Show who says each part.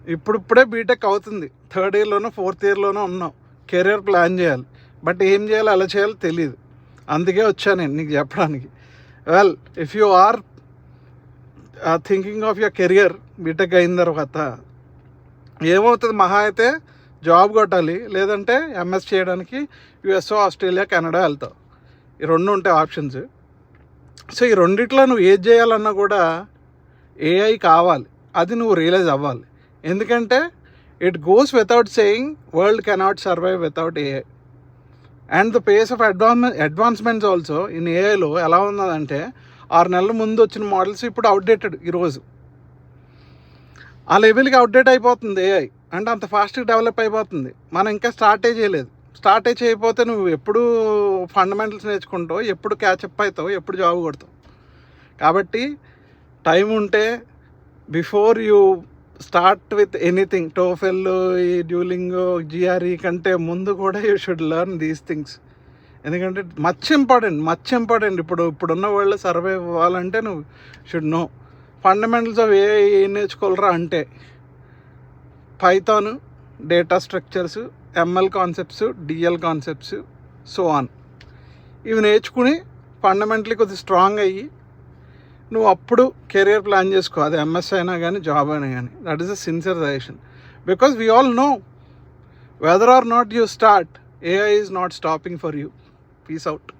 Speaker 1: ఇప్పుడిప్పుడే బీటెక్ అవుతుంది, 3rd ఇయర్లోనో 4th ఇయర్లోనో ఉన్నాం. కెరియర్ ప్లాన్ చేయాలి, బట్ ఏం చేయాలో ఎలా చేయాలో తెలియదు. అందుకే వచ్చాను నేను నీకు చెప్పడానికి. Well, if you are thinking of your career, BTech అయిన తర్వాత ఏమవుతుంది, మహా అయితే జాబ్ కొట్టాలి, లేదంటే ఎంఎస్ చేయడానికి యుఎస్ఓ, ఆస్ట్రేలియా, కెనడా వెళ్తావు. ఈ 2 ఉంటాయి ఆప్షన్స్. సో ఈ రెండిట్లో నువ్వు ఏది చేయాలన్నా కూడా ఏఐ కావాలి, అది నువ్వు రియలైజ్ అవ్వాలి. ఎందుకంటే it goes without saying, world cannot survive without AI. And the pace of advancements also in ఏఐలో ఎలా ఉన్నదంటే 6 నెలల ముందు వచ్చిన మోడల్స్ ఇప్పుడు అవుట్డేటెడ్. ఈరోజు ఆ లెవెల్కి అవుట్డేట్ అయిపోతుంది ఏఐ, అంటే అంత ఫాస్ట్గా డెవలప్ అయిపోతుంది. మనం ఇంకా స్టార్టే చేయలేదు. స్టార్టే చేయకపోతే నువ్వు ఎప్పుడు ఫండమెంటల్స్ నేర్చుకుంటావు, ఎప్పుడు క్యాచప్ అవుతావు, ఎప్పుడు జాబ్ కొడతావు. కాబట్టి టైం ఉంటే before you start with anything, TOEFL, ఈ డ్యూలింగో, జిఆర్ఈ కంటే ముందు కూడా you should learn these things. ఎందుకంటే మచ్ ఇంపార్టెంట్. ఇప్పుడున్న వరల్డ్లో సర్వైవ్ అవ్వాలంటే నువ్వు షుడ్ నో ఫండమెంటల్స్ ఆఫ్ ఏం నేర్చుకోవాలరా అంటే Python, data structures, ML concepts, DL concepts, so on. ఇవి నేర్చుకుని ఫండమెంటలీ కొద్దిగా స్ట్రాంగ్ అయ్యి నువ్వు అప్పుడు కెరియర్ ప్లాన్ చేసుకో. అది ఎంఎస్ అయినా కానీ జాబ్ అయినా కానీ. That is a sincere suggestion. Because we all know whether or not you start, AI is not stopping for you. Peace out.